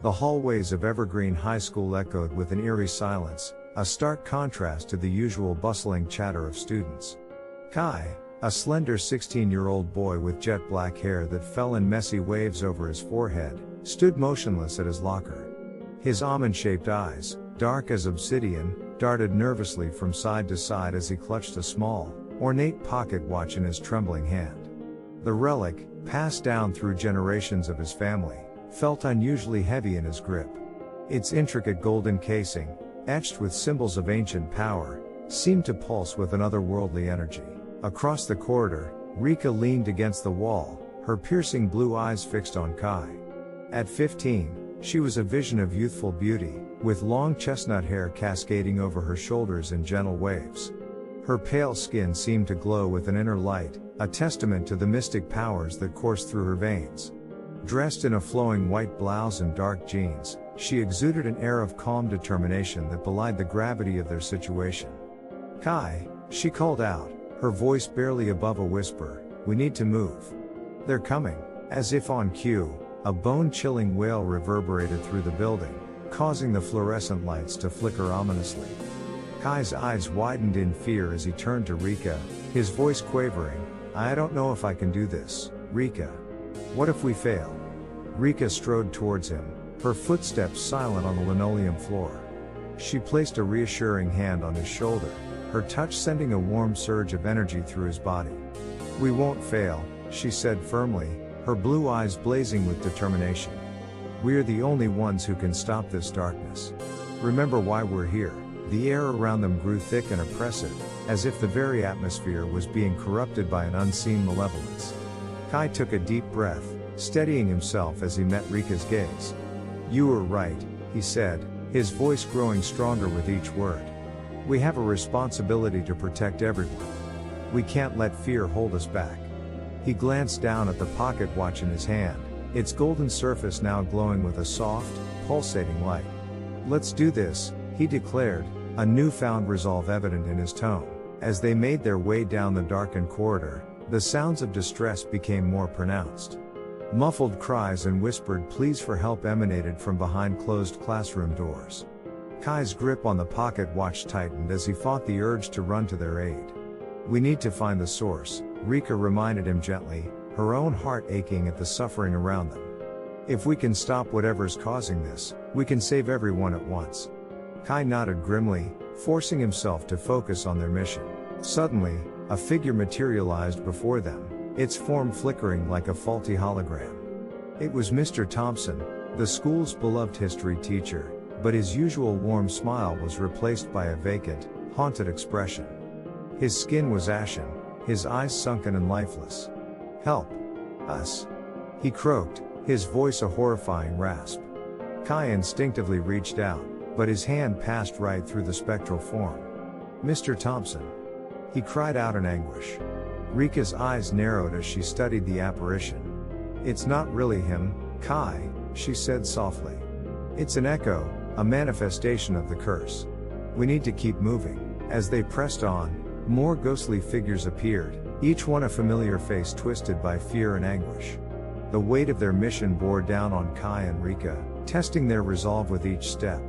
The hallways of Evergreen High School echoed with an eerie silence, a stark contrast to the usual bustling chatter of students. Kai, a slender 16-year-old boy with jet black hair that fell in messy waves over his forehead, stood motionless at his locker. His almond-shaped eyes, dark as obsidian, darted nervously from side to side as he clutched a small, ornate pocket watch in his trembling hand. The relic, passed down through generations of his family, felt unusually heavy in his grip. Its intricate golden casing, etched with symbols of ancient power, seemed to pulse with an otherworldly energy. Across the corridor, Rika leaned against the wall, her piercing blue eyes fixed on Kai. At 15, she was a vision of youthful beauty, with long chestnut hair cascading over her shoulders in gentle waves. Her pale skin seemed to glow with an inner light, a testament to the mystic powers that coursed through her veins. Dressed in a flowing white blouse and dark jeans, she exuded an air of calm determination that belied the gravity of their situation. "Kai," she called out, her voice barely above a whisper, "we need to move." "They're coming." As if on cue, a bone-chilling wail reverberated through the building, causing the fluorescent lights to flicker ominously. Kai's eyes widened in fear as he turned to Rika, his voice quavering, "I don't know if I can do this, Rika. What if we fail?" Rika strode towards him, her footsteps silent on the linoleum floor. She placed a reassuring hand on his shoulder, her touch sending a warm surge of energy through his body. "We won't fail," she said firmly, her blue eyes blazing with determination. "We're the only ones who can stop this darkness. Remember why we're here." The air around them grew thick and oppressive, as if the very atmosphere was being corrupted by an unseen malevolence. Kai took a deep breath, steadying himself as he met Rika's gaze. "You were right," he said, his voice growing stronger with each word. "We have a responsibility to protect everyone. We can't let fear hold us back." He glanced down at the pocket watch in his hand, its golden surface now glowing with a soft, pulsating light. "Let's do this," he declared, a newfound resolve evident in his tone. As they made their way down the darkened corridor, the sounds of distress became more pronounced. Muffled cries and whispered pleas for help emanated from behind closed classroom doors. Kai's grip on the pocket watch tightened as he fought the urge to run to their aid. "We need to find the source," Rika reminded him gently, her own heart aching at the suffering around them. "If we can stop whatever's causing this, we can save everyone at once." Kai nodded grimly, forcing himself to focus on their mission. Suddenly, a figure materialized before them, its form flickering like a faulty hologram. It was Mr. Thompson, the school's beloved history teacher, but his usual warm smile was replaced by a vacant, haunted expression. His skin was ashen, his eyes sunken and lifeless. "Help! Us!" he croaked, his voice a horrifying rasp. Kai instinctively reached out, but his hand passed right through the spectral form. "Mr. Thompson!" he cried out in anguish. Rika's eyes narrowed as she studied the apparition. "It's not really him, Kai," she said softly. "It's an echo, a manifestation of the curse. We need to keep moving." As they pressed on, more ghostly figures appeared, each one a familiar face twisted by fear and anguish. The weight of their mission bore down on Kai and Rika, testing their resolve with each step.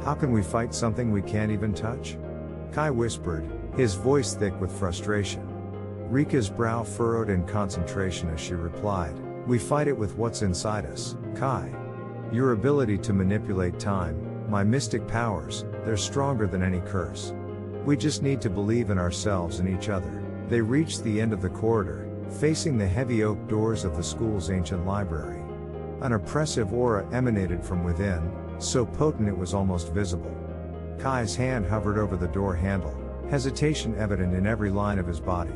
"How can we fight something we can't even touch?" Kai whispered, his voice thick with frustration. Rika's brow furrowed in concentration as she replied, "We fight it with what's inside us, Kai. Your ability to manipulate time, my mystic powers, they're stronger than any curse. We just need to believe in ourselves and each other." They reached the end of the corridor, facing the heavy oak doors of the school's ancient library. An oppressive aura emanated from within, so potent it was almost visible. Kai's hand hovered over the door handle, hesitation evident in every line of his body.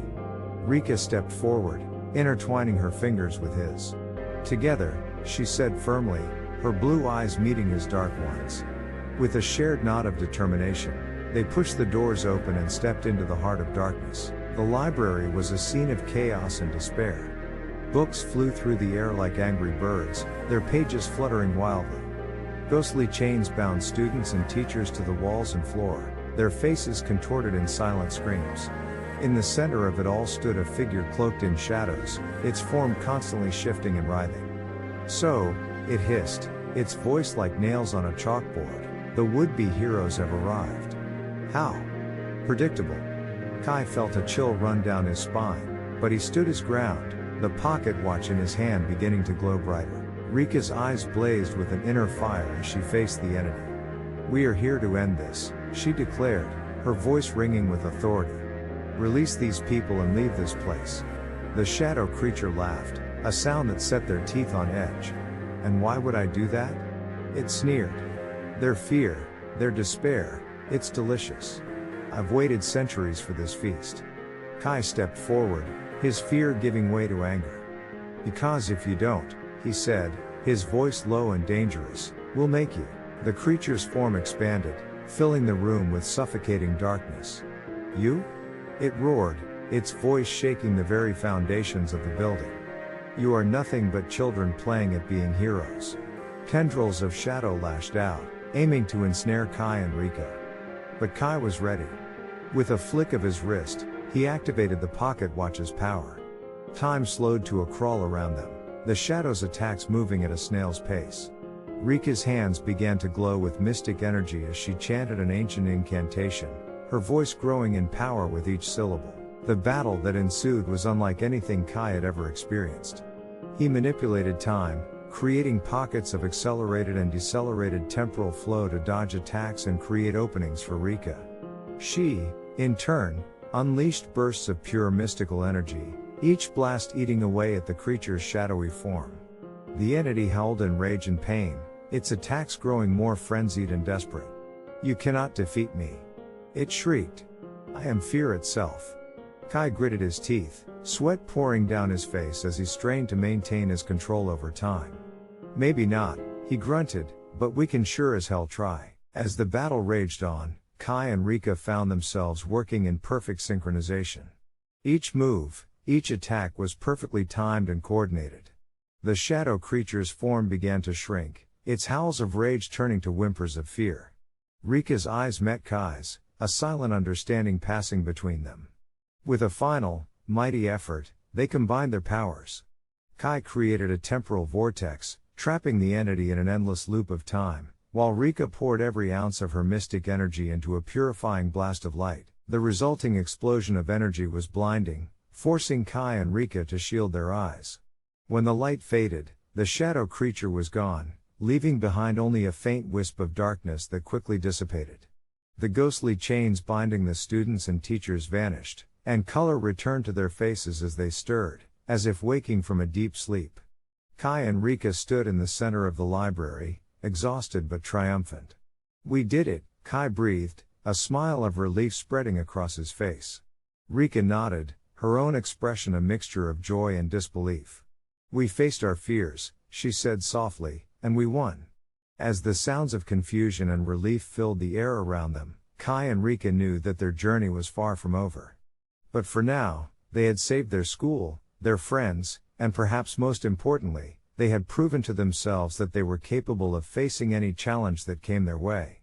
Rika stepped forward, intertwining her fingers with his. "Together," she said firmly, her blue eyes meeting his dark ones. With a shared nod of determination, they pushed the doors open and stepped into the heart of darkness. The library was a scene of chaos and despair. Books flew through the air like angry birds, their pages fluttering wildly. Ghostly chains bound students and teachers to the walls and floor, their faces contorted in silent screams. In the center of it all stood a figure cloaked in shadows, its form constantly shifting and writhing. "So," it hissed, its voice like nails on a chalkboard. The would-be heroes have arrived. How predictable. Kai felt a chill run down his spine, but he stood his ground, the pocket watch in his hand beginning to glow brighter. Rika's eyes blazed with an inner fire as she faced the enemy. "We are here to end this," she declared, her voice ringing with authority. "Release these people and leave this place." The shadow creature laughed, a sound that set their teeth on edge. "And why would I do that?" It sneered. "Their fear, their despair, it's delicious. I've waited centuries for this feast." Kai stepped forward, his fear giving way to anger. "Because if you don't," he said, his voice low and dangerous, "we'll make you." The creature's form expanded, filling the room with suffocating darkness. "You?" It roared, its voice shaking the very foundations of the building. "You are nothing but children playing at being heroes." Tendrils of shadow lashed out, aiming to ensnare Kai and Rika. But Kai was ready. With a flick of his wrist, he activated the pocket watch's power. Time slowed to a crawl around them, the shadow's attacks moving at a snail's pace. Rika's hands began to glow with mystic energy as she chanted an ancient incantation, her voice growing in power with each syllable. The battle that ensued was unlike anything Kai had ever experienced. He manipulated time, creating pockets of accelerated and decelerated temporal flow to dodge attacks and create openings for Rika. She, in turn, unleashed bursts of pure mystical energy, each blast eating away at the creature's shadowy form. The entity howled in rage and pain, its attacks growing more frenzied and desperate. "You cannot defeat me!" it shrieked. "I am fear itself." Kai gritted his teeth, sweat pouring down his face as he strained to maintain his control over time. "Maybe not," he grunted, "but we can sure as hell try." As the battle raged on, Kai and Rika found themselves working in perfect synchronization. Each move, each attack was perfectly timed and coordinated. The shadow creature's form began to shrink, its howls of rage turning to whimpers of fear. Rika's eyes met Kai's, a silent understanding passing between them. With a final, mighty effort, they combined their powers. Kai created a temporal vortex, trapping the entity in an endless loop of time, while Rika poured every ounce of her mystic energy into a purifying blast of light. The resulting explosion of energy was blinding, forcing Kai and Rika to shield their eyes. When the light faded, the shadow creature was gone, leaving behind only a faint wisp of darkness that quickly dissipated. The ghostly chains binding the students and teachers vanished, and color returned to their faces as they stirred, as if waking from a deep sleep. Kai and Rika stood in the center of the library, exhausted but triumphant. "We did it," Kai breathed, a smile of relief spreading across his face. Rika nodded, her own expression a mixture of joy and disbelief. "We faced our fears," she said softly, "and we won." As the sounds of confusion and relief filled the air around them, Kai and Rika knew that their journey was far from over. But for now, they had saved their school, their friends, and perhaps most importantly, they had proven to themselves that they were capable of facing any challenge that came their way.